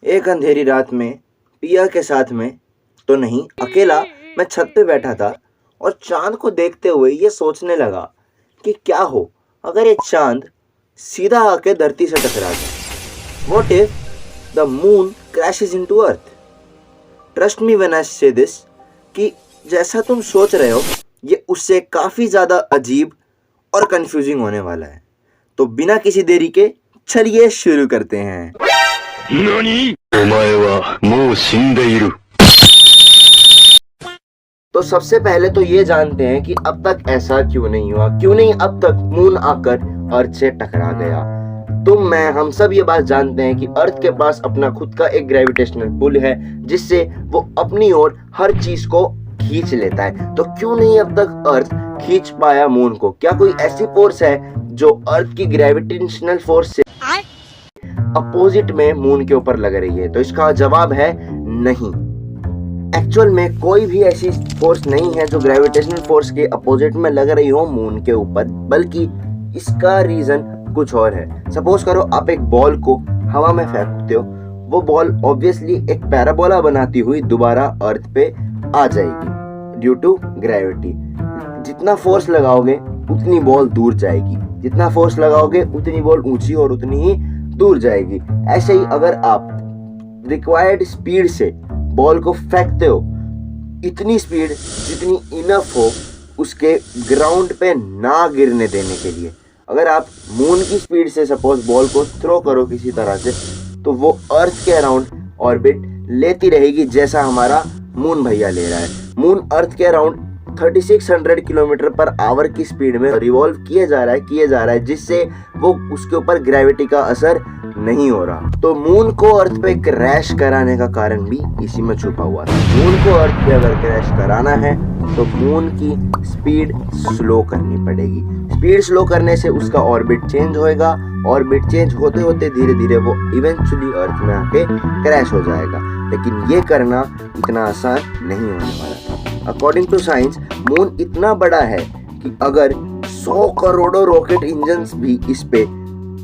एक अंधेरी रात में पिया के साथ में तो नहीं, अकेला मैं छत पे बैठा था और चांद को देखते हुए ये सोचने लगा कि क्या हो अगर ये चांद सीधा आके धरती से टकरा जाए। What if the moon crashes into earth. Trust me when I से दिस कि जैसा तुम सोच रहे हो ये उससे काफ़ी ज़्यादा अजीब और कंफ्यूजिंग होने वाला है। तो बिना किसी देरी के चलिए शुरू करते हैं। तो सबसे पहले तो ये जानते हैं कि अब तक ऐसा क्यों नहीं हुआ, क्यों नहीं अब तक मून आकर अर्थ से टकरा गया। तुम मैं हम सब ये बात जानते हैं कि अर्थ के पास अपना खुद का एक ग्रेविटेशनल पुल है जिससे वो अपनी ओर हर चीज को खींच लेता है। तो क्यों नहीं अब तक अर्थ खींच पाया मून को? क्या कोई ऐसी फोर्स है जो अर्थ की ग्रेविटेशनल फोर्स से अपोजिट में मून के ऊपर लग रही है? तो इसका जवाब है नहीं। एक्चुअल में कोई भी ऐसी फोर्स नहीं है जो ग्रेविटेशनल फोर्स के अपोजिट में लग रही हो मून के ऊपर, बल्कि इसका रीजन कुछ और है। सपोज करो आप एक बॉल को हवा में फेंकते हो, वो बॉल ऑब्वियसली एक पैराबोला बनाती हुई दोबारा अर्थ पे आ जाएगी ड्यू टू ग्रेविटी। जितना फोर्स लगाओगे उतनी बॉल दूर जाएगी, जितना फोर्स लगाओगे उतनी बॉल ऊंची और उतनी ही दूर जाएगी। ऐसे ही अगर आप रिक्वायर्ड स्पीड से बॉल को फेंकते हो, इतनी स्पीड जितनी इनफ हो उसके ग्राउंड पे ना गिरने देने के लिए, अगर आप मून की स्पीड से सपोज बॉल को थ्रो करो किसी तरह से, तो वो अर्थ के अराउंड ऑर्बिट लेती रहेगी जैसा हमारा मून भैया ले रहा है। मून अर्थ के अराउंड 3600 किलोमीटर पर आवर की स्पीड में रिवॉल्व किया जा रहा है जिससे वो उसके ऊपर ग्रेविटी का असर नहीं हो रहा। तो मून को अर्थ पे क्रैश कराने का कारण भी इसी में छुपा हुआ था। मून को अर्थ पे अगर क्रैश कराना है तो मून की स्पीड स्लो करनी पड़ेगी। स्पीड स्लो करने से उसका ऑर्बिट चेंज होएगा, ऑर्बिट चेंज होते होते धीरे धीरे वो इवेंचुअली अर्थ में आके क्रैश हो जाएगा। लेकिन ये करना इतना आसान नहीं होने वाला था। अकॉर्डिंग टू साइंस मून इतना बड़ा है कि अगर 100 करोड़ों रॉकेट इंजन्स भी इस पे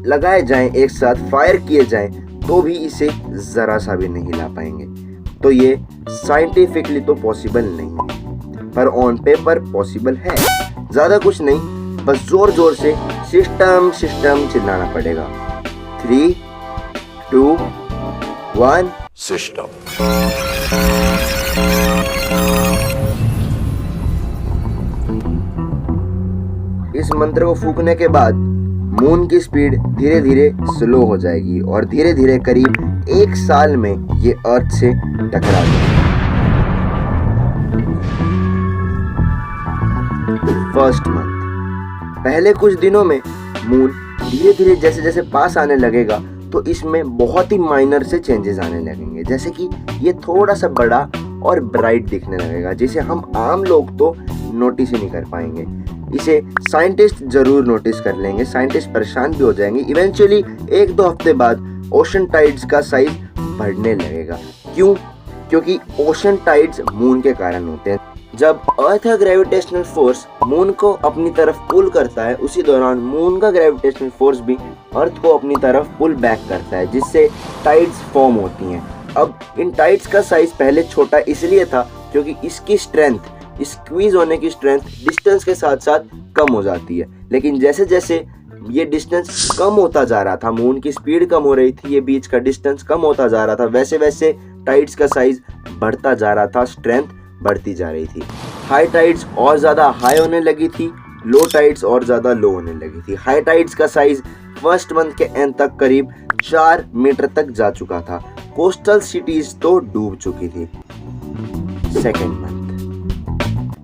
लगाए जाएं, एक साथ फायर किए जाएं, तो भी इसे जरा सा भी नहीं ला पाएंगे। तो ये साइंटिफिकली तो पॉसिबल नहीं है, पर ऑन पेपर पॉसिबल है। ज्यादा कुछ नहीं, बस जोर जोर से सिस्टम सिस्टम चिल्लाना पड़ेगा। 3, 2, 1 सिस्टम। इस मंत्र को फूकने के बाद मून की स्पीड धीरे धीरे स्लो हो जाएगी और धीरे धीरे करीब 1 साल में ये अर्थ से टकरा जाएगी। फर्स्ट मंथ, पहले कुछ दिनों में मून धीरे धीरे जैसे जैसे पास आने लगेगा तो इसमें बहुत ही माइनर से चेंजेस आने लगेंगे, जैसे कि ये थोड़ा सा बड़ा और ब्राइट दिखने लगेगा, जिसे हम आम लोग तो नोटिस ही नहीं कर पाएंगे। इसे साइंटिस्ट जरूर नोटिस कर लेंगे, साइंटिस्ट परेशान भी हो जाएंगे। इवेंचुअली 1-2 हफ्ते बाद ओशन टाइड्स का साइज बढ़ने लगेगा। क्यों? क्योंकि ओशन टाइड्स मून के कारण होते हैं। जब अर्थ का ग्रेविटेशनल फोर्स मून को अपनी तरफ पुल करता है, उसी दौरान मून का ग्रेविटेशनल फोर्स भी अर्थ को अपनी तरफ पुल बैक करता है, जिससे टाइड्स फॉर्म होती हैं। अब इन टाइड्स का साइज पहले छोटा इसलिए था क्योंकि इसकी स्ट्रेंथ, स्क्वीज होने की स्ट्रेंथ डिस्टेंस के साथ साथ कम हो जाती है। लेकिन जैसे जैसे ये डिस्टेंस कम होता जा रहा था, मून की स्पीड कम हो रही थी, ये बीच का डिस्टेंस कम होता जा रहा था, वैसे वैसे टाइड्स का साइज बढ़ता जा रहा था, स्ट्रेंथ बढ़ती जा रही थी। हाई टाइड्स और ज़्यादा हाई होने लगी थी, लो टाइड्स और ज़्यादा लो होने लगी थी। हाई टाइड्स का साइज फर्स्ट मंथ के एंड तक करीब 4 मीटर तक जा चुका था। कोस्टल सिटीज तो डूब चुकी थी।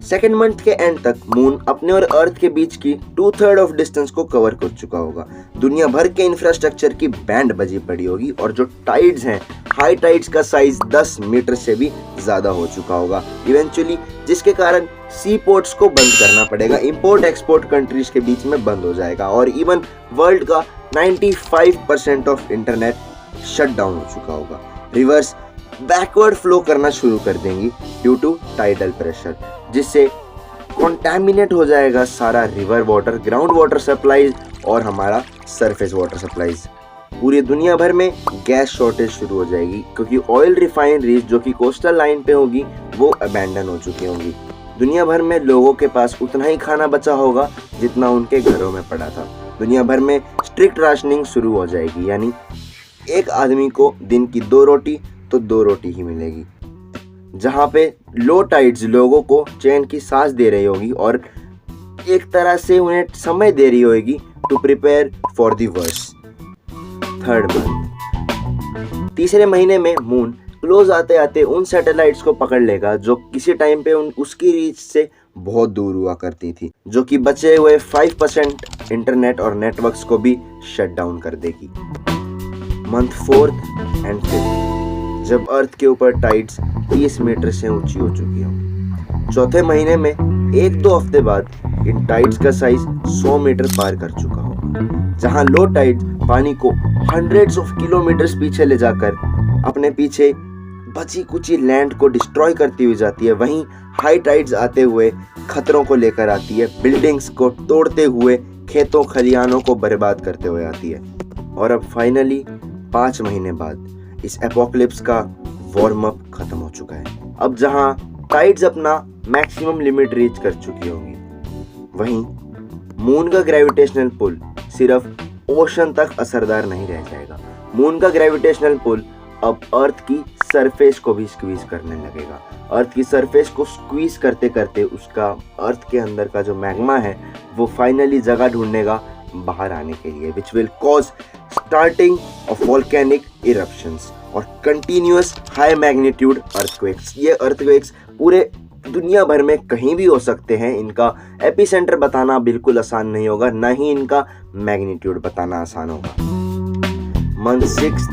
सेकेंड मंथ के एंड तक मून अपने और अर्थ के बीच की 2/3 ऑफ डिस्टेंस को कवर कर चुका होगा। दुनिया भर के इंफ्रास्ट्रक्चर की बैंड बजी पड़ी होगी और जो टाइड्स हैं, हाई टाइड्स का साइज 10 मीटर से भी ज्यादा हो चुका होगा इवेंचुअली, जिसके कारण सी पोर्ट्स को बंद करना पड़ेगा। इंपोर्ट एक्सपोर्ट कंट्रीज के बीच में बंद हो जाएगा और इवन वर्ल्ड का 95% ऑफ इंटरनेट शट डाउन हो चुका होगा। रिवर्स बैकवर्ड फ्लो करना शुरू कर देंगी ड्यू टू टाइडल प्रेशर, जिससे कॉन्टैमिनेट हो जाएगा सारा river water, ground water supplies और हमारा सरफेस वाटर सप्लाईज। पूरी दुनिया भर में गैस शॉर्टेज शुरू हो जाएगी, क्योंकि ऑयल रिफाइनरीज जो कि कोस्टल लाइन पे होगी वो अबैंडन हो चुकी होंगी। दुनिया भर में लोगों के पास उतना ही खाना बचा होगा जितना उनके घरों में पड़ा था। दुनिया भर में स्ट्रिक्ट राशनिंग शुरू हो जाएगी, यानी एक आदमी को दिन की 2 रोटी तो 2 रोटी ही मिलेगी। जहाँ पे लो टाइड्स लोगों को चैन की सांस दे रही होगी और एक तरह से उन्हें समय दे रही होगी to prepare for the worst. Third month, तीसरे महीने में मून क्लोज आते आते उन सैटेलाइट्स को पकड़ लेगा जो किसी टाइम पे उसकी रीच से बहुत दूर हुआ करती थी, जो कि बचे हुए 5% इंटरनेट और नेटवर्क्स को भी शट डाउन कर देगी। मंथ 4th एंड 5th, जब अर्थ के ऊपर टाइड्स 30 मीटर से ऊंची हो चुकी होंगी। चौथे महीने में 1-2 हफ्ते बाद इन टाइड्स का साइज 100 मीटर पार कर चुका होगा। जहां लो टाइड पानी को हंड्रेड्स ऑफ किलोमीटर्स पीछे ले जाकर अपने पीछे बची कुची लैंड को डिस्ट्रॉय करती हुई जाती है, वहीं हाई टाइड्स आते हुए खतरों को लेकर आती है, बिल्डिंग्स को तोड़ते हुए खेतों खलिहानों को बर्बाद करते हुए आती है। और अब फाइनली 5 महीने बाद इस एपोकलिप्स का वार्म अप खत्म हो चुका है। अब जहां टाइड्स अपना मैक्सिमम लिमिट रीच कर चुकी होंगी, वहीं मून का ग्रेविटेशनल पुल सिर्फ ओशन तक असरदार नहीं रह जाएगा। मून का ग्रेविटेशनल पुल अब अर्थ की सरफेस को भी स्क्वीज करने लगेगा। अर्थ की सरफेस को स्क्वीज करते करते उसका अर्थ के अंदर का जो मैग्मा है वो फाइनली जगह ढूंढेगा बाहर आने के लिए, which will cause starting of volcanic eruptions और कंटिन्यूअस हाई मैग्नीट्यूड अर्थक्वेक्स। ये अर्थक्वेक्स पूरे दुनिया भर में कहीं भी हो सकते हैं। इनका एपिसेंटर बताना बिल्कुल आसान नहीं होगा, ना ही इनका मैग्नीट्यूड बताना आसान होगा। मंथ 6th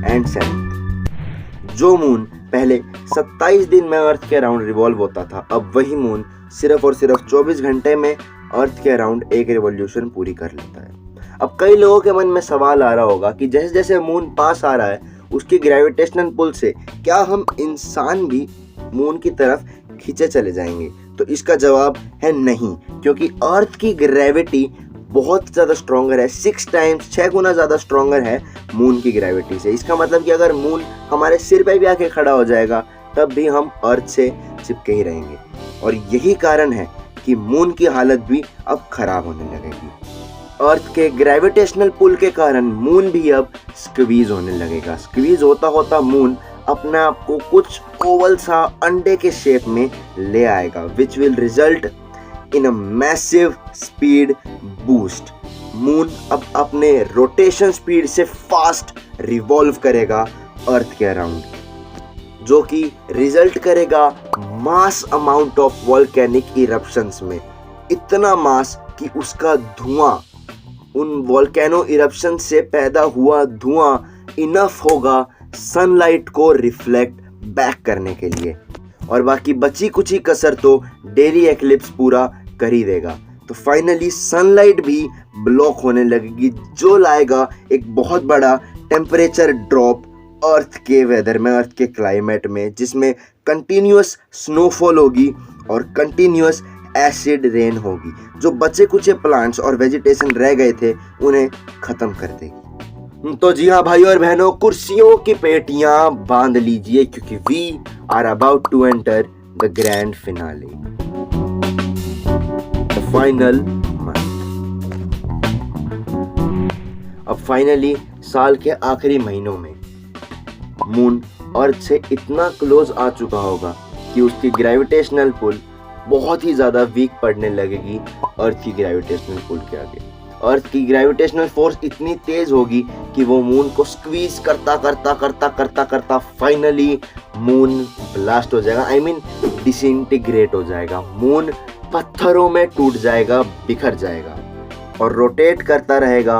एंड 7th, जो मून पहले 27 दिन में अर्थ के अराउंड रिवॉल्व होता था, अब वही मून सिर्फ और सिर्फ 24 घंटे में अर्थ के अराउंड एक रिवॉल्यूशन पूरी कर लेता है। अब कई लोगों के मन में सवाल आ रहा होगा कि जैसे जैसे मून पास आ रहा है उसकी ग्रेविटेशनल पुल से क्या हम इंसान भी मून की तरफ खींचे चले जाएंगे? तो इसका जवाब है नहीं, क्योंकि अर्थ की ग्रेविटी बहुत ज़्यादा स्ट्रॉन्गर है, 6 गुना ज़्यादा स्ट्रॉन्गर है मून की ग्रेविटी से। इसका मतलब कि अगर मून हमारे सिर पे भी आके खड़ा हो जाएगा तब भी हम अर्थ से चिपके ही रहेंगे। और यही कारण है कि मून की हालत भी अब खराब होने लगेगी। अर्थ के ग्रेविटेशनल पुल के कारण मून भी अब स्क्वीज होने लगेगा। स्क्वीज होता होता मून अपने आप को कुछ ओवल सा अंडे के शेप में ले आएगा, which will result in a massive speed boost. Moon अब अपने रोटेशन स्पीड से फास्ट रिवॉल्व करेगा अर्थ के अराउंड, जो कि रिजल्ट करेगा मास अमाउंट ऑफ वोल्केनिक इरप्शंस में। इतना मास कि उसका धुआं, उन वोल्केनो इरप्शन से पैदा हुआ धुआं इनफ होगा सनलाइट को रिफ्लेक्ट बैक करने के लिए, और बाकी बची कुची कसर तो डेली एक्लिप्स पूरा कर ही देगा। तो फाइनली सनलाइट भी ब्लॉक होने लगेगी, जो लाएगा एक बहुत बड़ा टेम्परेचर ड्रॉप अर्थ के वेदर में, अर्थ के क्लाइमेट में, जिसमें कंटिन्यूअस स्नोफॉल होगी और कंटिन्यूअस एसिड रेन होगी, जो बचे कुचे प्लांट्स और वेजिटेशन रह गए थे उन्हें खत्म कर देगी। तो जी हाँ भाई और बहनों, कुर्सियों की पेटियां बांध लीजिए, क्योंकि we are about to enter the grand finale, the final month. अब फाइनली साल के आखिरी महीनों में मून अर्थ से इतना क्लोज आ चुका होगा कि उसकी ग्रेविटेशनल पुल बहुत ही ज़्यादा वीक पड़ने लगेगी अर्थ की ग्रेविटेशनल पुल के आगे। अर्थ की ग्रेविटेशनल फोर्स इतनी तेज होगी कि वो मून को स्क्वीज करता करता करता करता करता फाइनली मून ब्लास्ट हो जाएगा, आई मीन डिसइंटीग्रेट हो जाएगा। मून पत्थरों में टूट जाएगा, बिखर जाएगा और रोटेट करता रहेगा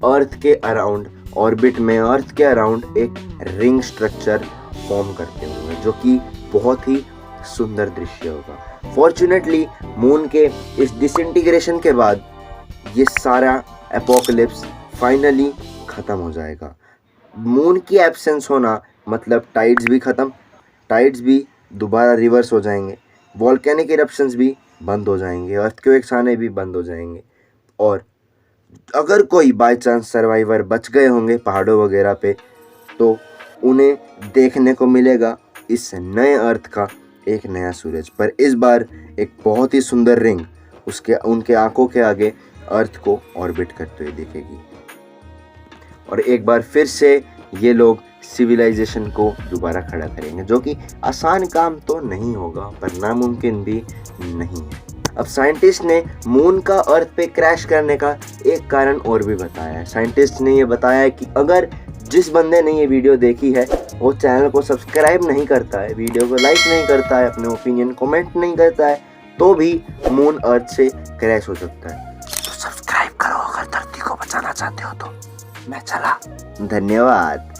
अर्थ के अराउंड, ऑर्बिट में अर्थ के अराउंड एक रिंग स्ट्रक्चर फॉर्म करते हुए, जो कि बहुत ही सुंदर दृश्य होगा। फॉर्चुनेटली मून के इस डिसइंटीग्रेशन के बाद ये सारा एपोकलिप्स फाइनली ख़त्म हो जाएगा। मून की एब्सेंस होना मतलब टाइड्स भी ख़त्म, टाइड्स भी दोबारा रिवर्स हो जाएंगे, वॉल्केनिक इरप्शंस भी बंद हो जाएंगे, अर्थक्वेक्स आने भी बंद हो जाएंगे, और अगर कोई बाय चांस सर्वाइवर बच गए होंगे पहाड़ों वगैरह पे, तो उन्हें देखने को मिलेगा इस नए अर्थ का एक नया सूरज। पर इस बार एक बहुत ही सुंदर रिंग उनके आंखों के आगे अर्थ को ऑर्बिट करते हुए दिखेगी, और एक बार फिर से ये लोग सिविलाइजेशन को दोबारा खड़ा करेंगे, जो कि आसान काम तो नहीं होगा पर नामुमकिन भी नहीं है। अब साइंटिस्ट ने मून का अर्थ पे क्रैश करने का एक कारण और भी बताया है। साइंटिस्ट ने ये बताया है कि अगर जिस बंदे ने ये वीडियो देखी है वो चैनल को सब्सक्राइब नहीं करता है, वीडियो को लाइक नहीं करता है, अपने ओपिनियन कमेंट नहीं करता है, तो भी मून अर्थ से क्रैश हो सकता है। तो सब्सक्राइब करो अगर धरती को बचाना चाहते हो तो। मैं चला, धन्यवाद।